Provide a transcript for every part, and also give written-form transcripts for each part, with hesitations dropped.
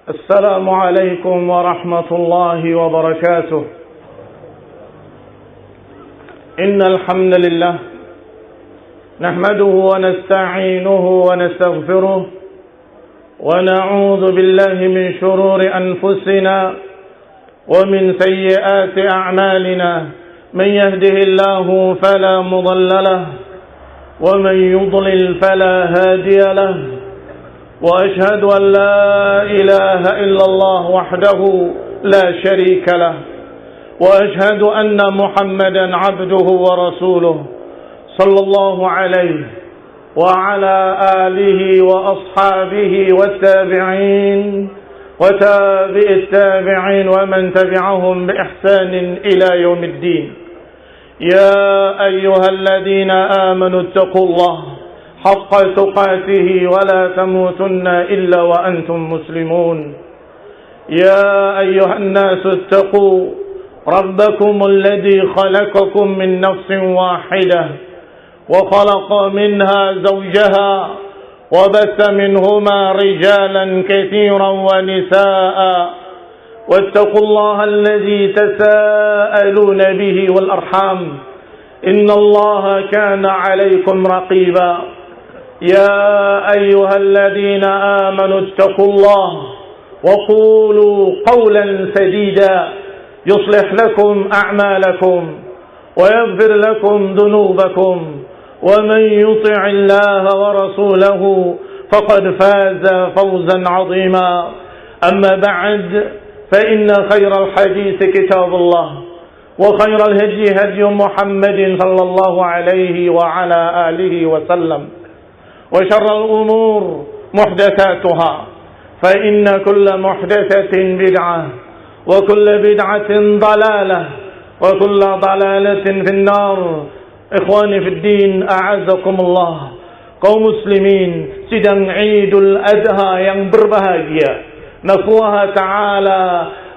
السلام عليكم ورحمة الله وبركاته. إن الحمد لله نحمده ونستعينه ونستغفره ونعوذ بالله من شرور أنفسنا ومن سيئات أعمالنا. من يهده الله فلا مضل له ومن يضلل فلا هادي له. وأشهد أن لا إله إلا الله وحده لا شريك له. وأشهد أن محمدا عبده ورسوله صلى الله عليه وعلى آله وأصحابه والتابعين وتابع التابعين ومن تبعهم بإحسان إلى يوم الدين. يا أيها الذين آمنوا اتقوا الله حق تقاته ولا تموتن إلا وأنتم مسلمون. يا أيها الناس اتقوا ربكم الذي خلقكم من نفس واحدة وخلق منها زوجها وبث منهما رجالا كثيرا ونساء واتقوا الله الذي تساءلون به والأرحام إن الله كان عليكم رقيبا. يا أيها الذين آمنوا اتقوا الله وقولوا قولا سديدا يصلح لكم أعمالكم ويغفر لكم ذنوبكم ومن يطع الله ورسوله فقد فاز فوزا عظيما. أما بعد فإن خير الحديث كتاب الله وخير الهدي هدي محمد صلى الله عليه وعلى آله وسلم وشر الأمور محدثاتها فإن كل محدثة بدعة وكل بدعة ضلالة وكل ضلالة في النار. Ikhwani fi din, a'azzakumullah. Kaum muslimin sidang Idul Adha yang berbahagia. Nasallahu ta'ala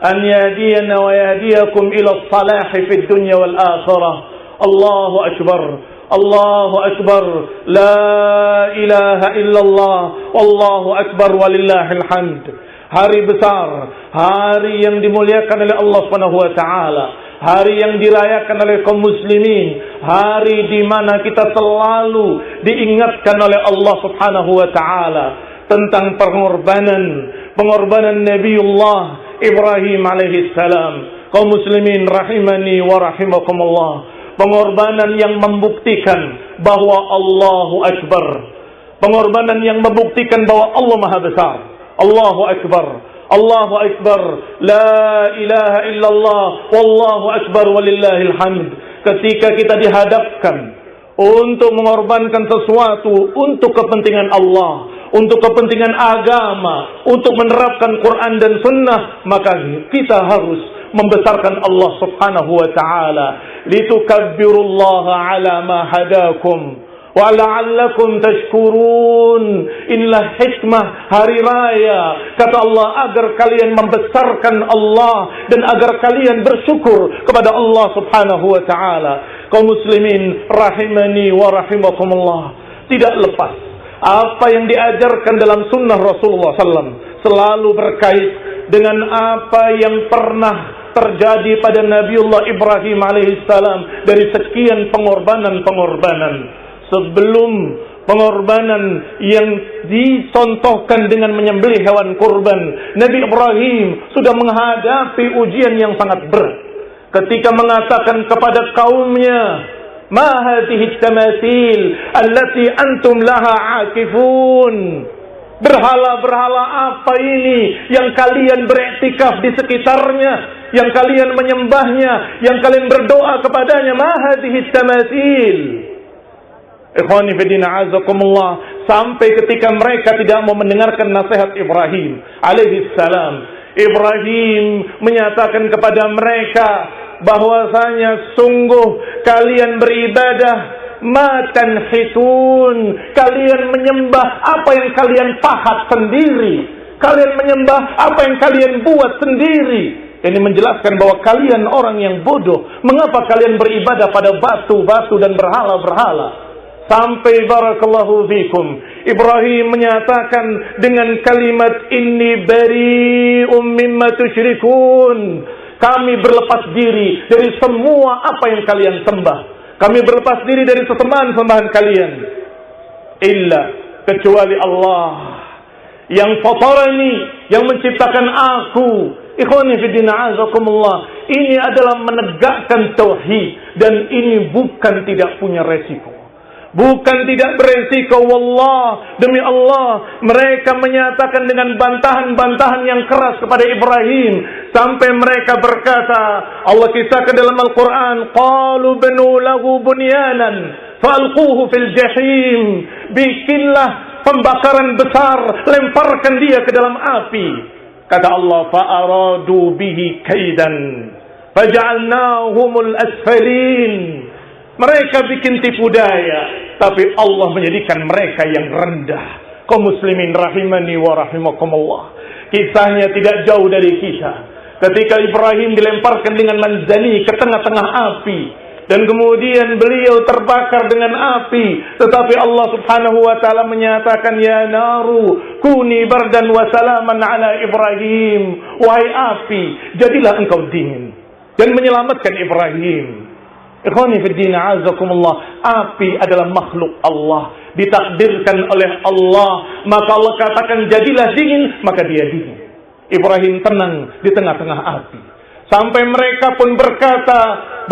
an yahdiyana wa yahdiyakum ila as-salah fi dunya wal akhirah. Allahu akbar. Allahu akbar. La ilaha illallah. Wallahu akbar walillahil hamd. Hari besar, hari yang dimuliakan oleh Allah Subhanahu wa taala, hari yang dirayakan oleh kaum muslimin, hari di mana kita selalu diingatkan oleh Allah Subhanahu wa taala tentang pengorbanan Nabiullah Ibrahim alaihi salam. Kaum muslimin rahimani wa rahimakumullah, pengorbanan yang membuktikan bahwa Allahu akbar, pengorbanan yang membuktikan bahwa Allah Maha besar. Allahu akbar, Allahu akbar, la ilaha illallah, wallahu akbar walillahil hamd. Ketika kita dihadapkan untuk mengorbankan sesuatu untuk kepentingan Allah, untuk kepentingan agama, untuk menerapkan Quran dan Sunnah, maka kita harus membesarkan Allah Subhanahu wa taala. Litukabbirullaha ala ma hadakum wa la'allakum tashkurun. Inilah hikmah hari raya, kata Allah, agar kalian membesarkan Allah dan agar kalian bersyukur kepada Allah Subhanahu wa taala. Kaum muslimin rahimani wa rahimakumullah, tidak lepas apa yang diajarkan dalam sunnah Rasulullah SAW selalu berkait dengan apa yang pernah terjadi pada Nabiullah Ibrahim alaihissalam dari sekian pengorbanan. Sebelum pengorbanan yang dicontohkan dengan menyembelih hewan kurban, Nabi Ibrahim sudah menghadapi ujian yang sangat berat ketika mengatakan kepada kaumnya, "Ma hadhihi tamathil allati antum laha akifun?" Berhala-berhala apa ini yang kalian beriktikaf di sekitarnya, yang kalian menyembahnya, yang kalian berdoa kepadanya? Ma hadhihi tamathil. Ikhwani fi din, a'azakumullah, sampai ketika mereka tidak mau mendengarkan nasihat Ibrahim alaihi salam. Ibrahim menyatakan kepada mereka bahwasanya sungguh kalian beribadah matan hitun, kalian menyembah apa yang kalian pahat sendiri, kalian menyembah apa yang kalian buat sendiri. Ini menjelaskan bahwa kalian orang yang bodoh. Mengapa kalian beribadah pada batu-batu dan berhala-berhala? Sampai barakallahu fikum, Ibrahim menyatakan dengan kalimat inni bari'um mimma tusyrikun. Kami berlepas diri dari semua apa yang kalian sembah. Kami berlepas diri dari sesembahan-sembahan kalian. Illa, kecuali Allah yang fatarani, yang menciptakan aku. Ikhwani fi din a'azakumullah. Ini adalah menegakkan tauhid, dan ini bukan tidak punya resiko. Bukan tidak beresiko. Wallah, demi Allah, mereka menyatakan dengan bantahan-bantahan yang keras kepada Ibrahim, sampai mereka berkata, Allah kisahkan dalam Al-Quran, qalu banu lahu bunyanan falquhu fil jahim. Bikinlah pembakaran besar, lemparkan dia ke dalam api. Kata Allah, fa'aradu bihi kaidan faja'alnahumul asfalin. Mereka bikin tipu daya, tapi Allah menjadikan mereka yang rendah. Kaum muslimin rahimani wa rahimakumullah. Kisahnya tidak jauh dari kita. Ketika Ibrahim dilemparkan dengan manzani ke tengah-tengah api, dan kemudian beliau terbakar dengan api, tetapi Allah subhanahu wa ta'ala menyatakan, ya naru kuni bardan wa salaman ala Ibrahim. Wahai api, jadilah engkau dingin dan menyelamatkan Ibrahim. Ikhwani fi din a'azakumullah. Api adalah makhluk Allah, ditakdirkan oleh Allah. Maka Allah katakan jadilah dingin, maka dia dingin. Ibrahim tenang di tengah-tengah api. Sampai mereka pun berkata,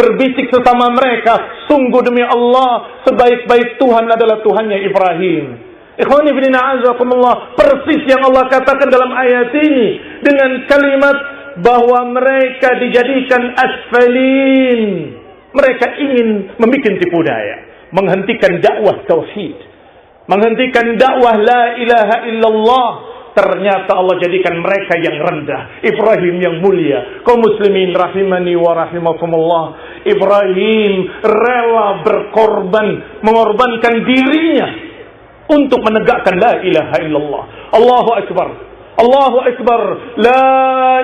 berbisik sesama mereka, sungguh demi Allah, sebaik-baik Tuhan adalah Tuhannya Ibrahim. Ikhwani fi din a'azakumullah. Persis yang Allah katakan dalam ayat ini, dengan kalimat bahwa mereka dijadikan asfalin. Mereka ingin membuat tipu daya, menghentikan dakwah tauhid, menghentikan dakwah la ilaha illallah. Ternyata Allah jadikan mereka yang rendah, Ibrahim yang mulia. Kaum muslimin rahimani wa rahimakumullah. Ibrahim rela berkorban, mengorbankan dirinya untuk menegakkan la ilaha illallah. Allahu akbar, Allahu akbar, la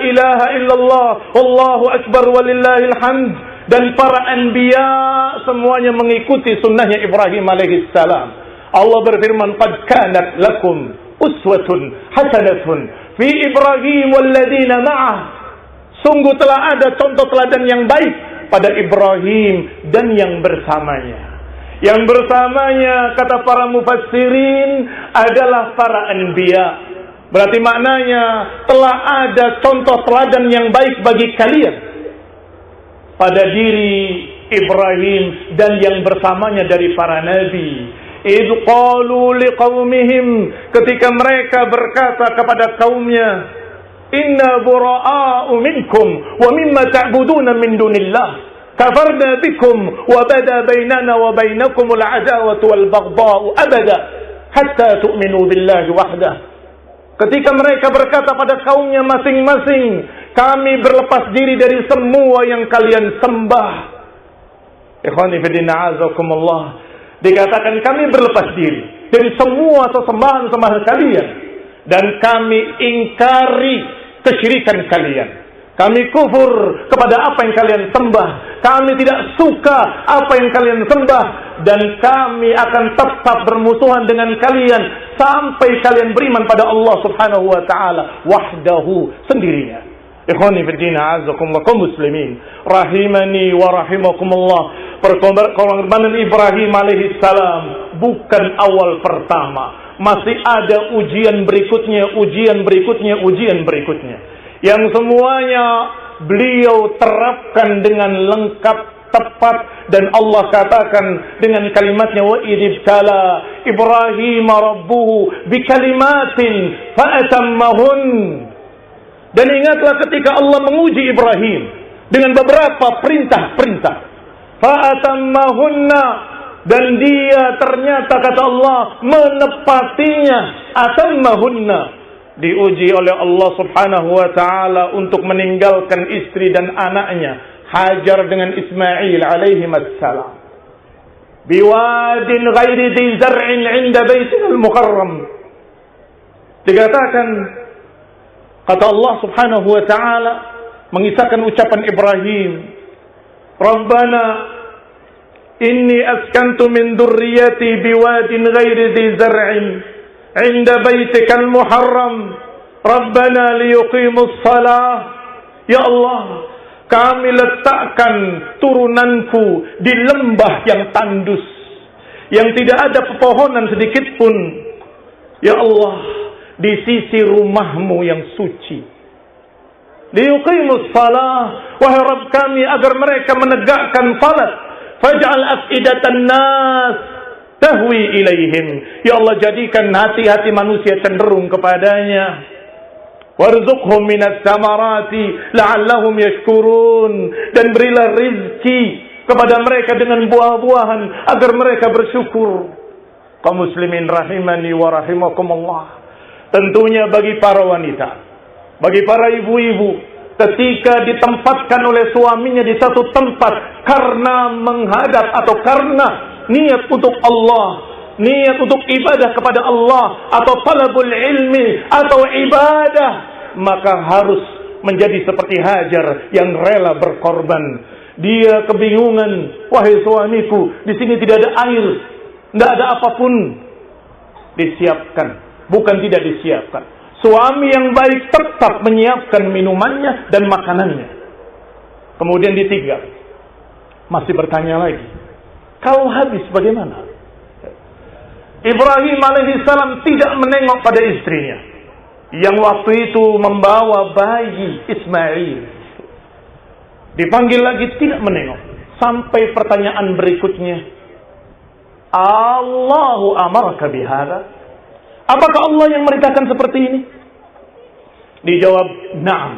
ilaha illallah, Allahu akbar walillahil hamd. Dan para anbiya semuanya mengikuti sunnahnya Ibrahim alaihissalam. Allah berfirman, qad kanat lakum uswatun hasanatun fi Ibrahim walladzina ma'ah. Sungguh telah ada contoh teladan yang baik pada Ibrahim dan yang bersamanya. Yang bersamanya, kata para mufassirin, adalah para anbiya. Berarti maknanya telah ada contoh teladan yang baik bagi kalian pada diri Ibrahim dan yang bersamanya dari para nabi. Idh qalu liqaumihim, ketika mereka berkata kepada kaumnya, inna bura'a'u minkum wa mimma ta'buduna min dunillah kafarna bikum wa bada bainana wa bainakumul adawatu wal baghdha'u abada hatta tu'minu billahi wahdah. Ketika mereka berkata pada kaumnya masing-masing, kami berlepas diri dari semua yang kalian sembah. Ikhwani fi din a'azakumullah. Dikatakan kami berlepas diri dari semua sesembahan-sembahan kalian, dan kami ingkari kesyirikan kalian. Kami kufur kepada apa yang kalian sembah. Kami tidak suka apa yang kalian sembah, dan kami akan tetap bermusuhan dengan kalian sampai kalian beriman pada Allah subhanahu wa ta'ala wahdahu, sendirinya. Ikhwani fi din a'azakumullah, kaum muslimin rahimani wa rahimakumullah. Pengorbanan Ibrahim alaihissalam bukan awal pertama. Masih ada ujian berikutnya, ujian berikutnya, ujian berikutnya, yang semuanya beliau terapkan dengan lengkap, tepat. Dan Allah katakan dengan kalimatnya, wa idibtala Ibrahim rabbuhu bikalimatin fa'atammahun. Dan ingatlah ketika Allah menguji Ibrahim dengan beberapa perintah-perintah, fa'atammahunna, dan dia ternyata, kata Allah, menepatinya. Atammahunna, diuji oleh Allah subhanahu wa ta'ala untuk meninggalkan istri dan anaknya Hajar dengan Ismail alaihimassalam biwadin ghairi dhi zar'in 'inda baitil mukarram. Dikatakan, kata Allah subhanahu wa ta'ala mengisahkan ucapan Ibrahim, Rabbana inni askantu min dhurriyyati biwadin ghairi dhi zar'in inda baitikal muharram Rabbana liyuqimus salah. Ya Allah, kami letakkan turunanku di lembah yang tandus, yang tidak ada pepohonan sedikit pun. Ya Allah, di sisi rumahmu yang suci. Liyuqimus salah, wahai Rabb kami, agar mereka menegakkan salat. Faj'al af'idatan nas tahwi ilaihim. Ya Allah, jadikan hati-hati manusia cenderung kepadanya. Warzuqhum minas samarati la'allahum yashkurun. Dan berilah rizki kepada mereka dengan buah-buahan agar mereka bersyukur. Kaum muslimin rahimani wa rahimakumullah. Tentunya bagi para wanita, bagi para ibu-ibu, ketika ditempatkan oleh suaminya di satu tempat karena menghadap atau karena niat untuk Allah, niat untuk ibadah kepada Allah, atau talabul ilmi, atau ibadah, maka harus menjadi seperti Hajar yang rela berkorban. Dia kebingungan, wahai suamiku, di sini tidak ada air, tidak ada apapun. Disiapkan, bukan tidak disiapkan. Suami yang baik tetap menyiapkan minumannya dan makanannya. Kemudian ditinggal. Masih bertanya lagi, kalau habis bagaimana? Ibrahim alaihissalam tidak menengok pada istrinya yang waktu itu membawa bayi Ismail. Dipanggil lagi, tidak menengok. Sampai pertanyaan berikutnya, Allahu amaraka bihada? Apakah Allah yang merintahkan seperti ini? Dijawab, na'am.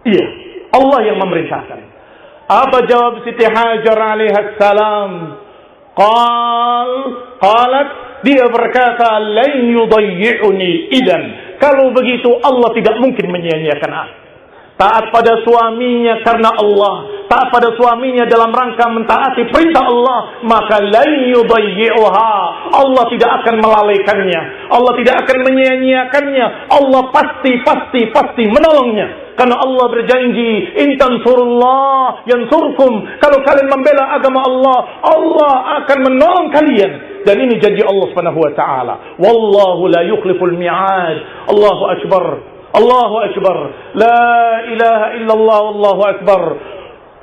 Iya, Allah yang memerintahkan. Apa jawab Siti Hajar alaihissalam? Qalat, dia berkata, lain yudayyi'uni idan. Kalau begitu Allah tidak mungkin menyia-nyiakan aku. Taat pada suaminya karena Allah, taat pada suaminya dalam rangka mentaati perintah Allah, maka lain yudayyi'uha. Allah tidak akan melalaikannya, Allah tidak akan menyia-nyiakannya. Allah pasti menolongnya. Karena Allah berjanji, in tansurullah yansurkum. Kalau kalian membela agama Allah, Allah akan menolong kalian. Dan ini janji Allah Subhanahu wa taala. Wallahu la yukhliful mi'ad. Allahu akbar. Allahu akbar. La ilaha illallah. Allahu akbar.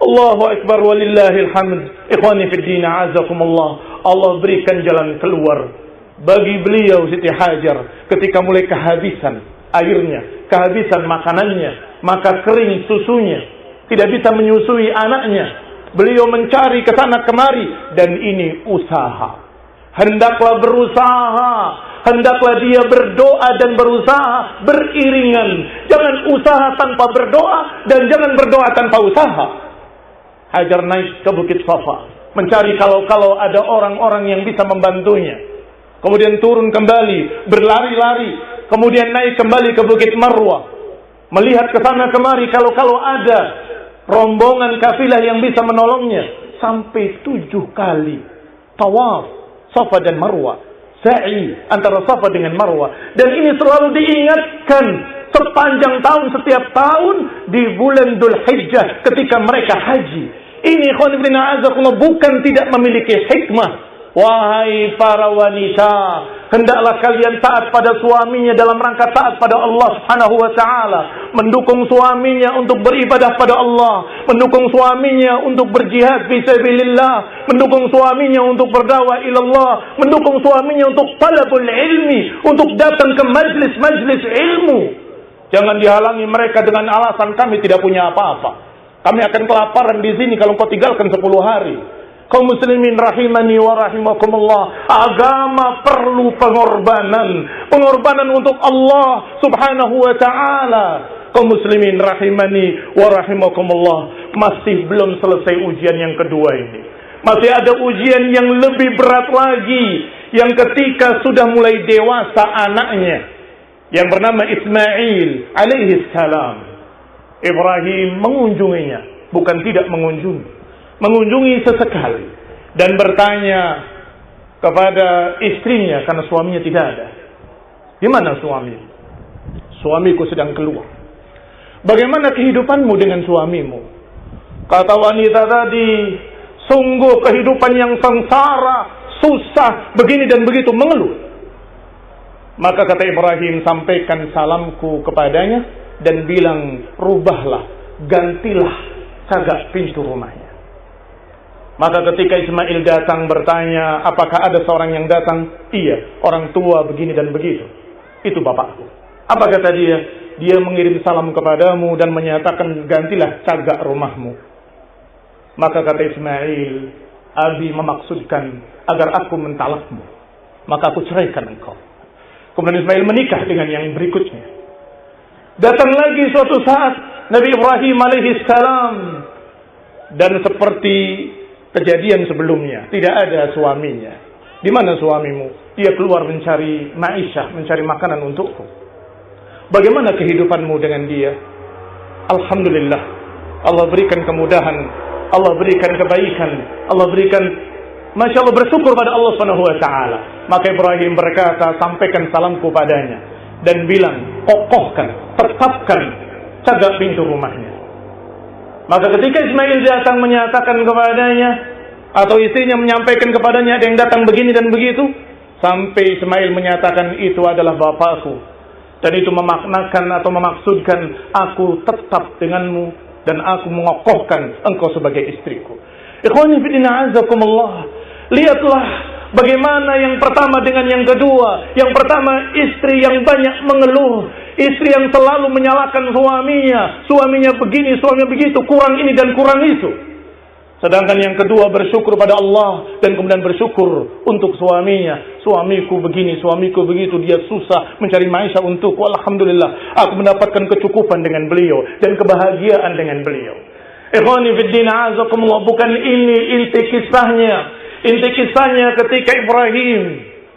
Allahu akbar walillahil hamd. Ikhwani fid din, a'azakumullah. Allah berikan jalan keluar bagi beliau Siti Hajar ketika mulai kehabisan airnya, kehabisan makanannya, maka kering susunya, tidak bisa menyusui anaknya. Beliau mencari ke sana kemari, dan ini usaha. Hendaklah berusaha, hendaklah dia berdoa dan berusaha beriringan. Jangan usaha tanpa berdoa, dan jangan berdoa tanpa usaha. Hajar naik ke Bukit Safa, mencari kalau ada orang-orang yang bisa membantunya. Kemudian turun kembali, berlari-lari. Kemudian naik kembali ke Bukit Marwah, melihat ke sana kemari kalau ada rombongan kafilah yang bisa menolongnya. Sampai 7 kali tawaf Safa dan Marwah, sa'i antara Safa dengan Marwah. Dan ini selalu diingatkan sepanjang tahun, setiap tahun di bulan Dzulhijjah ketika mereka haji. Ini khonibina azakullah bukan tidak memiliki hikmah. Wahai para wanita, hendaklah kalian taat pada suaminya dalam rangka taat pada Allah Subhanahu wa taala, mendukung suaminya untuk beribadah pada Allah, mendukung suaminya untuk berjihad fi sabilillah, mendukung suaminya untuk berdakwah ilallah, mendukung suaminya untuk talabul ilmi, untuk datang ke majlis-majlis ilmu. Jangan dihalangi mereka dengan alasan kami tidak punya apa-apa. Kami akan kelaparan di sini kalau kau tinggalkan 10 hari. Kaum muslimin rahimani wa rahimakumullah, agama perlu pengorbanan, pengorbanan untuk Allah Subhanahu wa taala. Kaum muslimin rahimani wa rahimakumullah, masih belum selesai ujian yang kedua ini. Masih ada ujian yang lebih berat lagi, yang ketika sudah mulai dewasa anaknya yang bernama Ismail alaihi salam. Ibrahim mengunjunginya, bukan tidak mengunjungi sesekali, dan bertanya kepada istrinya karena suaminya tidak ada. Di mana suami? Suamiku sedang keluar. Bagaimana kehidupanmu dengan suamimu? Kata wanita tadi, sungguh kehidupan yang sengsara, susah, begini dan begitu, mengeluh. Maka kata Ibrahim, sampaikan salamku kepadanya dan bilang, rubahlah, gantilah cagak pintu rumahnya. Maka ketika Ismail datang bertanya, apakah ada seorang yang datang? Iya, orang tua begini dan begitu. Itu bapakku. Apa kata dia? Dia mengirim salam kepadamu dan menyatakan gantilah cagak rumahmu. Maka kata Ismail, Abi memaksudkan agar aku mentalakmu, maka aku ceraikan engkau. Kemudian Ismail menikah dengan yang berikutnya. Datang lagi suatu saat Nabi Ibrahim alaihissalam, dan seperti kejadian sebelumnya, tidak ada suaminya. Di mana suamimu? Dia keluar mencari ma'isyah, mencari makanan untukku. Bagaimana kehidupanmu dengan dia? Alhamdulillah, Allah berikan kemudahan, Allah berikan kebaikan, Allah berikan, Masya Allah, bersyukur pada Allah Subhanahu wa ta'ala. Maka Ibrahim berkata, sampaikan salamku padanya dan bilang, kokohkan, tetapkan cagak pintu rumahnya. Maka ketika Ismail datang menyatakan kepadanya, atau istrinya menyampaikan kepadanya ada yang datang begini dan begitu, sampai Ismail menyatakan itu adalah bapakku, dan itu memaknakan atau memaksudkan aku tetap denganmu dan aku mengokohkan engkau sebagai istriku. Ikhwani fillah azakumullah, lihatlah bagaimana yang pertama dengan yang kedua. Yang pertama, istri yang banyak mengeluh, istri yang selalu menyalahkan suaminya, suaminya begini, suaminya begitu, kurang ini dan kurang itu. Sedangkan yang kedua bersyukur pada Allah dan kemudian bersyukur untuk suaminya. Suamiku begini, suamiku begitu, dia susah mencari maisha untukku. Alhamdulillah, aku mendapatkan kecukupan dengan beliau dan kebahagiaan dengan beliau. Ikhwani fiddin azakumullah, bukan ini inti kisahnya. Inti kisahnya ketika Ibrahim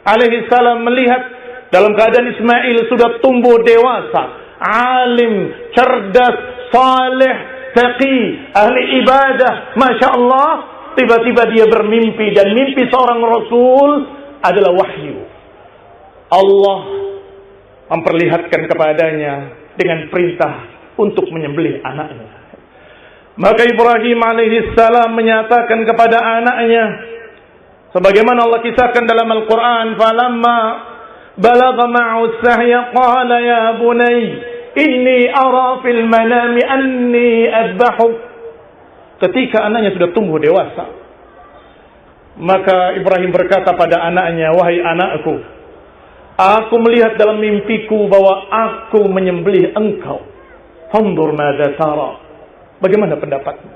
alaihissalam melihat dalam keadaan Ismail sudah tumbuh dewasa, alim, cerdas, saleh, taqi, ahli ibadah, Masya Allah, tiba-tiba dia bermimpi, dan mimpi seorang Rasul adalah wahyu. Allah memperlihatkan kepadanya dengan perintah untuk menyembelih anaknya. Maka Ibrahim alaihissalam menyatakan kepada anaknya, sebagaimana Allah kisahkan dalam Al-Quran, falamma balagha ma'u sahya qala ya bunay inni ara fil manami anni adbahuk. Ketika anaknya sudah tumbuh dewasa, maka Ibrahim berkata pada anaknya, wahai anakku, aku melihat dalam mimpiku bahwa aku menyembelih engkau. Fanzur madza tara. Bagaimana pendapatmu?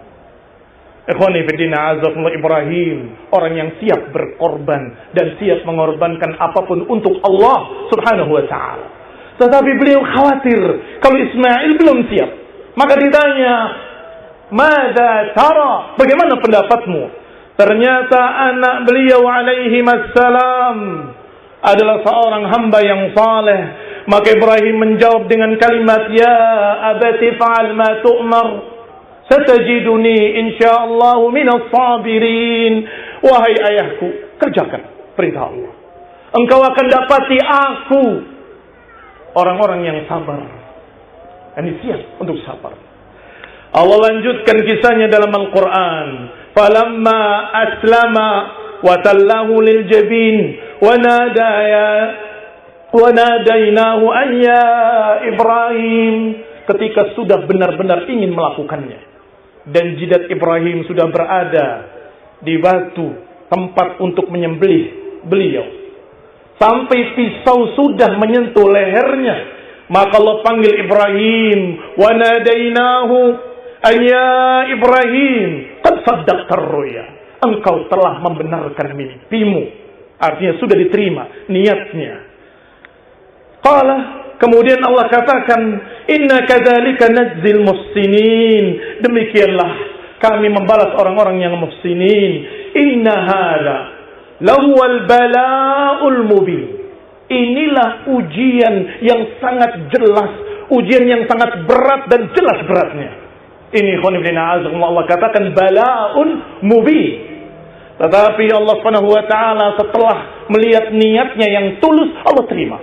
Ikhwani fillah azakumullah, Ibrahim orang yang siap berkorban dan siap mengorbankan apapun untuk Allah Subhanahu wa ta'ala. Tetapi beliau khawatir kalau Ismail belum siap. Maka ditanya, "Madza tara?" Bagaimana pendapatmu? Ternyata anak beliau alaihi wassalam adalah seorang hamba yang saleh. Maka Ibrahim menjawab dengan kalimat, "Ya abati fa'al ma tu'mar. Satajiduni insyaallah minas sabirin." Wahai ayahku, kerjakan perintah Allah. Engkau akan dapati aku orang-orang yang sabar. Ini siap untuk sabar. Allah lanjutkan kisahnya dalam Al-Quran. Falamma aslama wa tallahu lil jabin wa nadainahu an ya Ibrahim. Ketika sudah benar-benar ingin melakukannya, dan jidat Ibrahim sudah berada di batu tempat untuk menyembelih beliau, sampai pisau sudah menyentuh lehernya, maka Allah panggil Ibrahim, wa nadainahu ya Ibrahim qad saddaqta ar-ruya. Engkau telah membenarkan mimpimu. Artinya sudah diterima niatnya. Qala, kemudian Allah katakan, inna kadzalika najzil muhsinin. Demikianlah kami membalas orang-orang yang muhsinin. Inna hadza lahuwal bala'ul mubin. Inilah ujian yang sangat jelas, ujian yang sangat berat dan jelas beratnya. Ini khonibina azumullah, Allah katakan bala'un mubin. Tetapi Allah Subhanahu wa ta'ala setelah melihat niatnya yang tulus, Allah terima.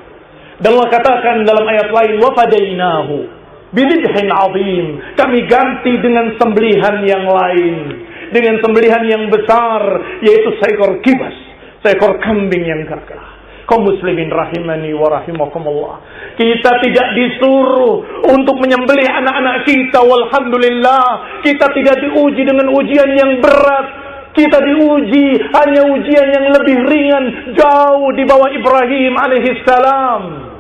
Dan Allah katakan dalam ayat lain, wa fadainahu bidhibhin azim. Kami ganti dengan sembelihan yang lain, dengan sembelihan yang besar, yaitu seekor kibas, seekor kambing yang gagah. Kaum muslimin rahimani wa rahimakumullah. Kita tidak disuruh untuk menyembelih anak-anak kita. Walhamdulillah. Kita tidak diuji dengan ujian yang berat. Kita diuji hanya ujian yang lebih ringan, jauh di bawah Ibrahim alaihissalam.